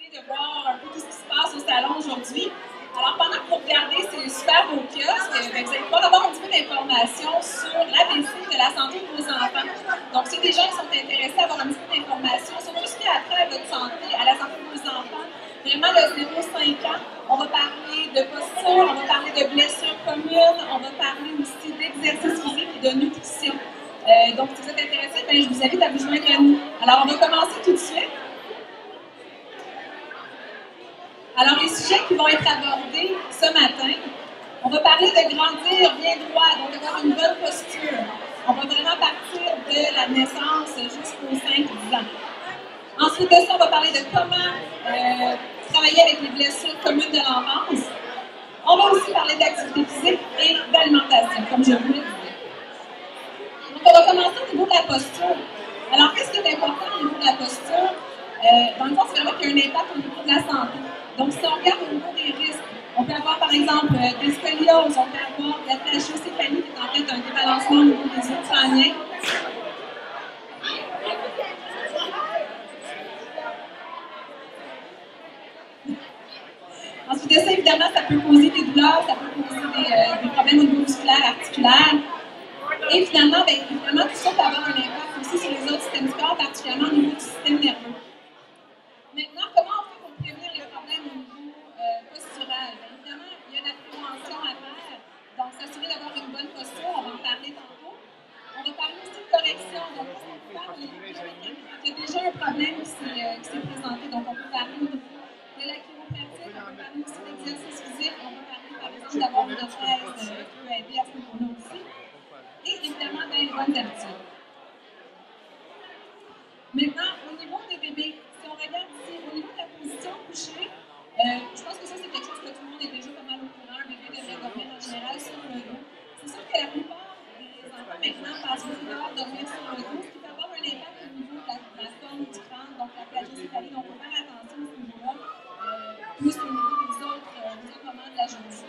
l'opportunité de voir un peu tout ce qui se passe au salon aujourd'hui. Alors, pendant que vous regardez ces super beaux kiosques, vous allez pouvoir avoir un petit peu d'informations sur l'ABC de la santé de vos enfants. Donc, si des gens qui sont intéressés à avoir un petit peu d'informations sur tout ce qui a trait à votre santé, à la santé de vos enfants, vraiment le 0-5 ans, on va parler de posture, on va parler de blessures communes, on va parler aussi d'exercice physique et de nutrition. Donc, si vous êtes intéressés, ben, je vous invite à vous joindre à nous. Alors, on va commencer tout de suite. Alors, les sujets qui vont être abordés ce matin, on va parler de grandir bien droit, donc d'avoir une bonne posture. On va vraiment partir de la naissance jusqu'aux 5-10 ans. Ensuite de ça, on va parler de comment travailler avec les blessures communes de l'enfance. On va aussi parler d'activité physique et d'alimentation, comme je vous le disais. Donc, on va commencer au niveau de la posture. Alors, qu'est-ce qui est important au niveau de la posture? Dans le fond, c'est vraiment qu'il y a un impact au niveau de la santé. Donc, si on regarde au niveau des risques, on peut avoir, par exemple, des scolioses, on peut avoir de la trachéocéphalie, qui est en fait un débalancement au niveau des os crâniens. Ensuite de ça, évidemment, ça peut causer des douleurs, ça peut causer des problèmes au niveau musculaire, articulaire. Et finalement, bien, évidemment, tout ça peut avoir un impact aussi sur les autres systèmes du corps, particulièrement au niveau du système nerveux. Maintenant, comment on fait pour prévenir les problèmes au niveau postural? Bien, évidemment, il y a de la prévention à faire. Donc, s'assurer d'avoir une bonne posture, on va en parler tantôt. On va parler aussi de correction. Donc, on peut parler il y a déjà un problème qui s'est présenté. Donc, on peut parler de la chiropratique, on peut parler aussi d'exercice physique, on peut parler, par exemple, d'avoir une orthèse qui peut aider à ce niveau-là aussi. Et évidemment, dans les bonnes habitudes. Maintenant, au niveau des bébés, si on regarde ici, au niveau de la position couchée, je pense que ça, c'est quelque chose que tout le monde est déjà pas mal au courant. Un bébé devrait dormir en général sur le dos. C'est sûr que la plupart des enfants maintenant passent beaucoup d'heures dormir sur le dos, ce qui peut avoir un impact au niveau de la forme du crâne, donc la plagiocéphalie. Donc, il faut faire attention à ce niveau-là, plus au niveau des autres moments de la journée.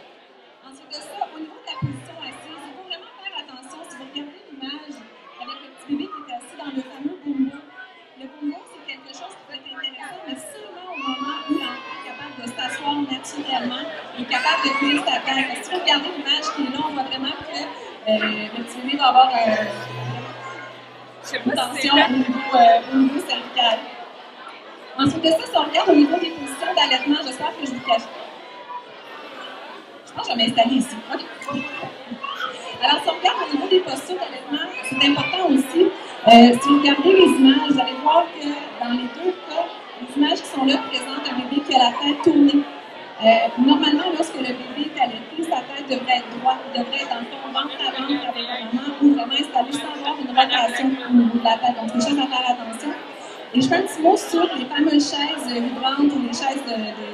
Ensuite de ça, au niveau de la position assise, il faut vraiment faire attention. Si vous regardez l'image avec le petit bébé qui est assis dans le fameux bumbo, le bumbo, c'est quelque chose qui peut être intéressant, mais seulement au moment où l'enfant est capable de s'asseoir naturellement et capable de tenir sa tête. Parce que si vous regardez l'image qui est là, on voit vraiment que le petit bébé va avoir une tension au niveau cervical. Ensuite de ça, si on regarde au niveau des positions d'allaitement, j'espère que je vous cache. Je pense que je vais m'installer ici. Okay. Alors, si on regarde au niveau des postures d'allaitement, c'est important aussi. Si vous regardez les images, vous allez voir que dans les deux cas, les images qui sont là présentent un bébé qui a la tête tournée. Normalement, lorsque le bébé est allaité, sa tête devrait être droite, devrait être dans le fond ventre à ventre avec la maman ou vraiment installée sans avoir une rotation au niveau de la tête. Donc, c'est juste à faire attention. Et je fais un petit mot sur les fameuses chaises vibrantes ou les chaises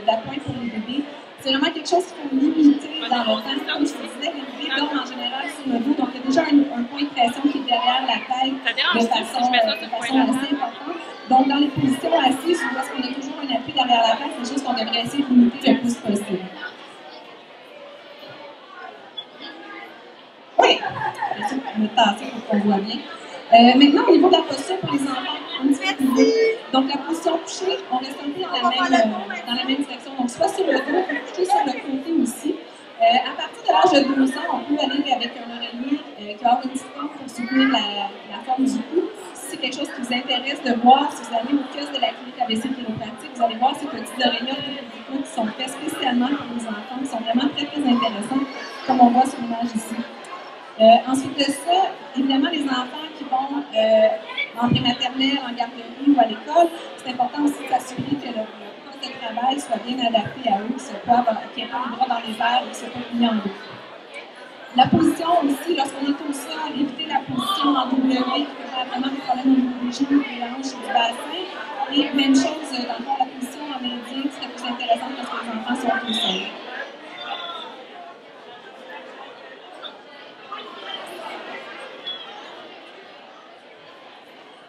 d'appoint pour les bébés. C'est vraiment quelque chose qu'il faut limiter dans le temps. Comme je vous disais, les bébés dorment en général sur le dos, donc il y a déjà un point de pression qui est derrière la tête de façon assez importante. Donc, dans les positions assises, où est-ce qu'on a toujours un appui derrière la tête, c'est juste qu'on devrait essayer de limiter le plus possible. Oui! On est tassé pour qu'on voit bien. Maintenant, au niveau de la posture pour les enfants, un petit peu plus haut. Donc, la position couchée, on reste un peu dans la même direction. Donc, soit sur le dos, couché sur le côté aussi. À partir de l'âge de 12 ans, on peut aller avec un oreiller qui va avoir une petite forme pour soutenir la forme du cou. Si c'est quelque chose qui vous intéresse de voir, si vous allez au kiosque de la clinique ABC chiropratique, vous allez voir ces petits oreillers qui sont faits spécialement pour les enfants, qui sont vraiment très, très intéressants, comme on voit sur l'image ici. Ensuite de ça, évidemment, les enfants qui vont en prématernelle, en garderie ou à l'école, c'est important aussi de s'assurer que le poste de travail soit bien adapté à eux, qu'il n'y ait pas les bras dans les airs et qu'ils ne soient pas pliés en deux. La position aussi, lorsqu'on est au sol, éviter la position en W, qui peut faire vraiment des problèmes au niveau des genoux, des hanches et du bassin. Et même chose, dans le fond, la position en indien, c'est plus intéressant lorsque les enfants sont au sol.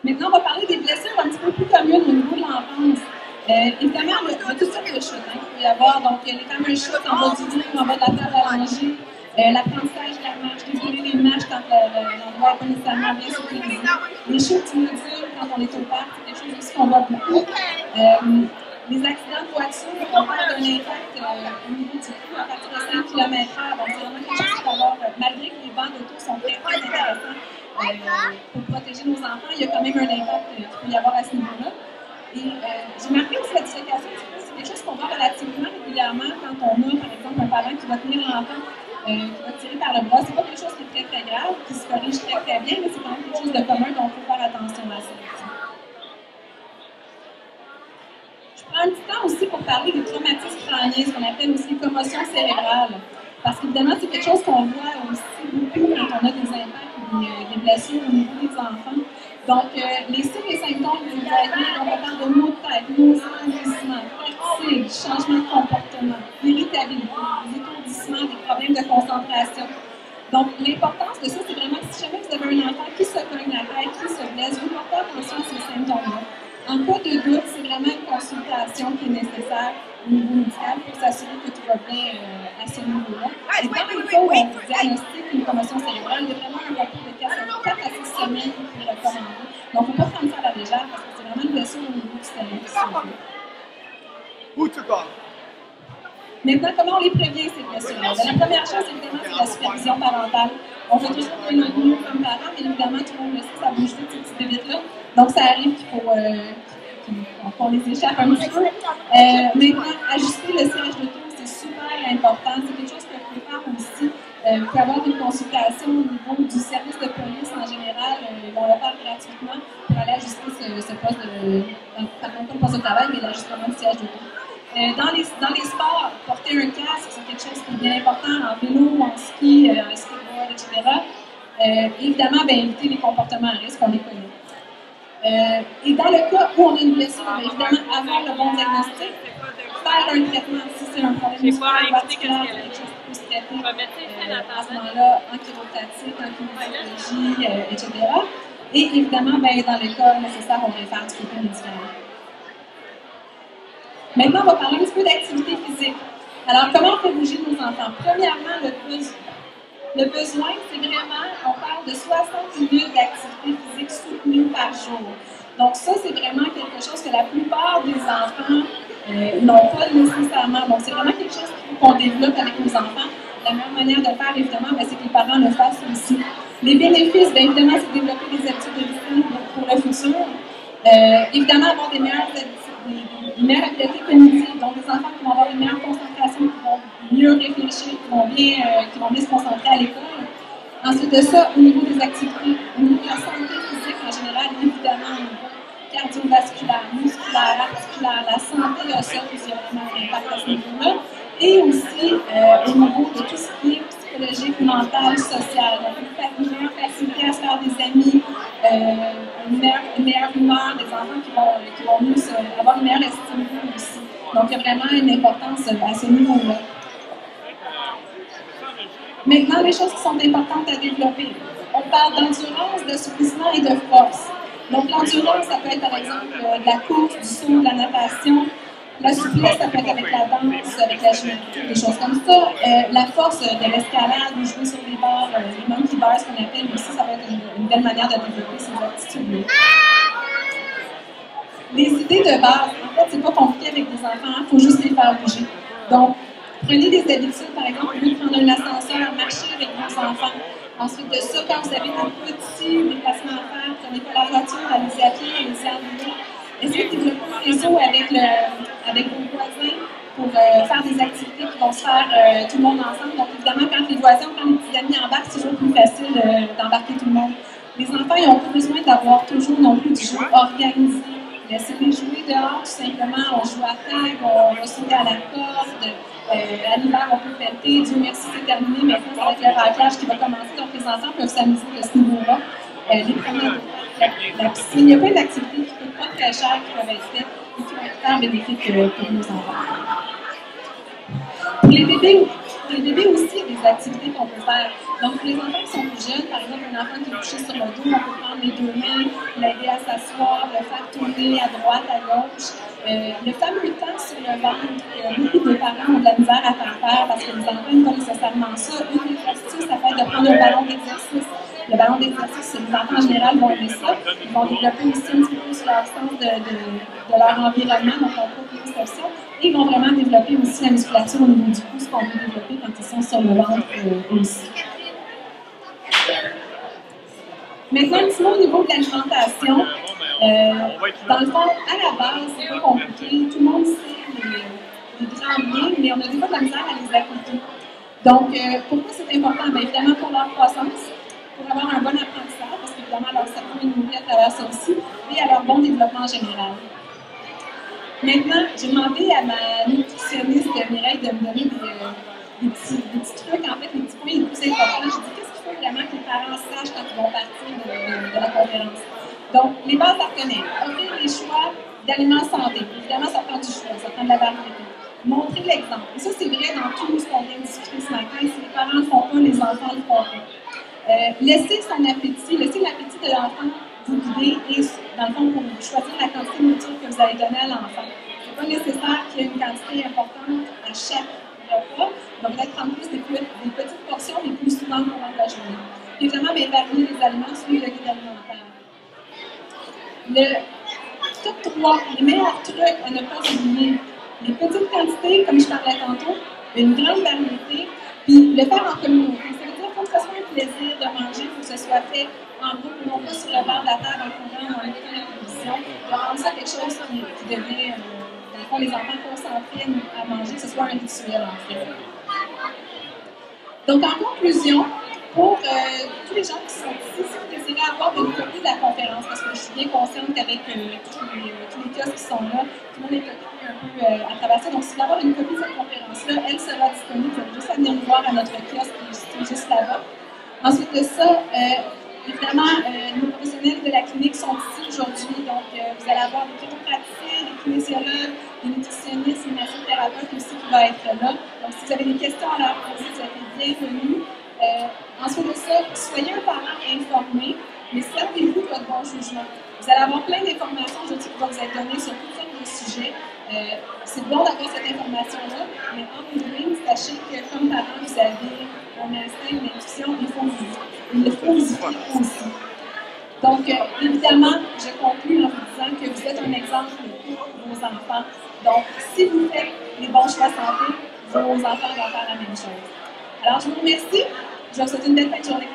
Maintenant, on va parler des blessures un petit peu plus communes au niveau de l'enfance. Évidemment, il y a toutes sortes de chutes qu'il peut y avoir. Donc, il y a les fameuses chutes en bas du dos, en bas de la table allongée, l'apprentissage de la marche, dérouler les marches quand l'endroit n'est pas nécessairement bien sécurisé. Les chutes modules quand on est au parc, c'est quelque chose aussi qu'on voit beaucoup. Les accidents de voiture ont pas un impact au niveau du coût à partir de 5 km/h. Donc, c'est vraiment quelque chose qu'il faut avoir, malgré que les bancs d'auto sont très, très intéressants pour protéger nos enfants, il y a quand même un impact qu'il peut y avoir à ce niveau-là. Et j'ai marqué aussi la dislocation, c'est quelque chose qu'on voit relativement régulièrement quand on a, par exemple, un parent qui va tenir l'enfant, qui va tirer par le bras. C'est pas quelque chose qui est très, très grave, qui se corrige très, très bien, mais c'est quand même quelque chose de commun, donc il faut faire attention à ça aussi. Je prends un petit temps aussi pour parler des traumatismes crâniens, ce qu'on appelle aussi les commotions cérébrales. Parce qu'évidemment, c'est quelque chose qu'on voit aussi beaucoup quand on a des impacts ou des blessures au niveau des enfants. Donc, les signes et symptômes, vous voyez, on parle de maux de tête, nausées, vomissement, fatigue, changement de comportement, irritabilité, des étourdissements, des problèmes de concentration. Donc, l'importance de ça, c'est vraiment que si jamais vous avez un enfant qui se cogne la tête, qui se blesse, vous portez attention à ces symptômes-là. En cas de doute, c'est vraiment une consultation qui est nécessaire au niveau médical pour s'assurer que tout va bien à ce niveau-là. Et dans les cas où on diagnostique une commotion cérébrale, il y a vraiment un repos de 4 à 6 semaines qui est recommandé. Donc, il ne faut pas prendre ça à la légère parce que c'est vraiment une blessure au niveau du cerveau. Maintenant, comment on les prévient, ces blessures-là? La première chose, évidemment, c'est la supervision parentale. On fait toujours de notre mieux comme parents, mais évidemment, tout le monde le sait, ça bouge vite, ces petites bébites-là. Donc, ça arrive qu'il faut qu'on les échappe un petit peu. Maintenant, ajuster le siège d'auto, c'est super important. C'est quelque chose que vous pouvez faire aussi. Vous pouvez avoir une consultation au niveau du service de police en général. Ils vont le faire gratuitement pour aller ajuster ce poste de... Pardon, pas le poste de travail, mais l'ajustement du siège d'auto. Dans les sports, porter un casque, c'est quelque chose qui est bien important en vélo, en ski, en skateboard, etc. Évidemment, éviter les comportements à risque, on les connaît. Et dans le cas où on a une blessure, évidemment, avoir le bon diagnostic, faire un traitement si c'est un problème musculaire ou articulaire, c'est quelque chose qui peut se traiter à ce moment-là en chiropratique, en kinésithérapie, etc. Et évidemment, dans le cas nécessaire, on va faire du côté médical. Maintenant, on va parler un petit peu d'activité physique. Alors, comment on fait bouger nos enfants? Premièrement, le besoin, c'est vraiment, on parle de 60 minutes d'activité physique soutenue par jour. Donc, ça, c'est vraiment quelque chose que la plupart des enfants n'ont pas nécessairement. Donc, c'est vraiment quelque chose qu'on développe avec nos enfants. La meilleure manière de le faire, évidemment, c'est que les parents le fassent aussi. Les bénéfices, évidemment, c'est de développer des habitudes de vie pour le futur. Évidemment, avoir des meilleures habiletés cognitives, donc des enfants qui vont avoir une meilleure concentration, qui vont mieux réfléchir, qui vont bien se concentrer à l'école. Ensuite de ça, au niveau des activités, au niveau de la santé physique en général, évidemment, au niveau cardiovasculaire, musculaire, articulaire, la santé osseuse, il y a vraiment un impact à ce niveau-là. Et aussi au niveau de tout ce qui est psychologique, mental, social. Donc, une meilleure facilité à se faire des amis, une meilleure humeur, des enfants qui vont mieux avoir une meilleure estime d'eux aussi. Donc, il y a vraiment une importance à ce niveau-là. Maintenant, les choses qui sont importantes à développer. On parle d'endurance, d'assouplissement et de force. Donc, l'endurance, ça peut être par exemple de la course, du saut, de la natation. La souplesse, ça peut être avec la danse, avec la géométrie, des choses comme ça. La force de l'escalade, ou jouer sur les barres, les monkey bars, ce qu'on appelle aussi, ça va être une belle manière de développer ces aptitudes-là. Les idées de base, en fait, c'est pas compliqué avec des enfants, il faut juste les faire bouger. Donc, prenez des habitudes, par exemple, au lieu de prendre un ascenseur, marchez avec vos enfants. Ensuite de ça, quand vous avez un petit déplacement à faire, prenez pas la voiture, allez-y à pied, allez-y en vélo. Essayez de développer un réseau avec vos voisins pour faire des activités qui vont se faire tout le monde ensemble. Donc, évidemment, quand les voisins ou quand les petits amis embarquent, c'est toujours plus facile d'embarquer tout le monde. Les enfants, ils n'ont pas besoin d'avoir toujours non plus du jeu organisé. Laissez-les jouer dehors, tout simplement. On joue à table, on va sauter à la corde. À l'hiver, on peut pelleter. Dieu merci, c'est terminé. Maintenant, ça va être le raclage qui va commencer. Donc, les enfants peuvent s'amuser de ce niveau-là. Les premiers la piscine. Il y a plein d'activités qui ne coûtent pas très cher, qui peuvent être faites et qui vont être très bénéfiques pour nos enfants. Pour les bébés aussi, il y a des activités qu'on peut faire. Donc, pour les enfants qui sont plus jeunes, par exemple, un enfant qui est couché sur le dos, on peut prendre les deux mains, l'aider à s'asseoir, le faire tourner à droite, à gauche. Le fameux temps sur le ventre, beaucoup de parents ont de la misère à faire parce que les enfants n'ont pas nécessairement ça. Une des astuces, ça peut être de prendre un ballon d'exercice. le ballon d'exercice, les enfants en général vont aimer ça. Ils vont développer aussi un petit peu sur leur sens de leur environnement, donc leur proprioception. Et ils vont vraiment développer aussi la musculature au niveau du cou, ce qu'on peut développer quand ils sont sur le ventre aussi. Maintenant, un petit mot au niveau de l'alimentation. Dans le fond, à la base, c'est pas compliqué. Tout le monde sait les grands biens, mais on a des fois de la misère à les appliquer. Donc, pourquoi c'est important? Bien, évidemment, pour leur croissance, pour avoir un bon apprentissage, parce qu'évidemment, leur cerveau est nourri à travers ça aussi, et à leur bon développement général. Maintenant, j'ai demandé à ma nutritionniste Mireille de me donner des petits trucs, en fait, les petits points les plus importants. Je dis, qu'est-ce qu'il faut vraiment que les parents sachent quand ils vont partir de la conférence? Donc, les bases à retenir. Offrir des choix d'aliments santé. Évidemment, ça prend du choix, ça prend de la variété. Montrer l'exemple. Et ça, c'est vrai dans tout ce qu'on vient de discuter ce matin. Si les parents ne le font pas, les enfants ne le font pas. Laisser son appétit, laisser l'appétit de l'enfant vous guider et, dans le fond, pour choisir la quantité de nourriture que vous allez donner à l'enfant. Ce n'est pas nécessaire qu'il y ait une quantité importante à chaque repas. Donc, peut-être prendre plus des petites portions, mais plus souvent au cours de la journée. Puis, évidemment, varier les aliments, suivre le guide alimentaire. Le top 3, les meilleurs trucs à ne pas oublier. Les petites quantités, comme je parlais tantôt, une grande variété, puis le faire en communauté. Ça veut dire qu'il faut que ce soit un plaisir de manger, il faut que ce soit fait en groupe, non pas sur le bord de la table en courant, en écoutant la télévision, de rendre ça quelque chose qui devient, dans le fond, les enfants concentrés à manger, que ce soit un rituel en fait. Donc, en conclusion, pour tous les gens qui sont ici, si vous désirez avoir une copie de la conférence, parce que je suis bien consciente qu'avec tous les kiosques qui sont là, tout le monde est occupé un peu à travers ça. Donc, si vous voulez avoir une copie de cette conférence-là, elle sera disponible. Vous allez juste à venir nous voir à notre kiosque qui est juste là-bas. Ensuite de ça, évidemment, nos professionnels de la clinique sont ici aujourd'hui. Donc, vous allez avoir des chiropraticiens, des kinésiologues, des nutritionnistes, une massothérapeute aussi qui va être là. Donc, si vous avez des questions à leur poser, vous êtes les bienvenus. Ensuite de ça, soyez un parent informé, mais servez-vous de votre bon jugement. Vous allez avoir plein d'informations aujourd'hui qui vont vous être données sur toutes sortes de sujets. C'est bon d'avoir cette information-là, mais en ligne, sachez que comme parent, vous avez un instinct, une intuition, il faut vous y fier aussi. Donc, évidemment, je conclue en vous disant que vous êtes un exemple pour vos enfants. Donc, si vous faites les bons choix santé, vos enfants vont faire la même chose. Alors, je vous remercie. Je vous souhaite une belle fin de journée.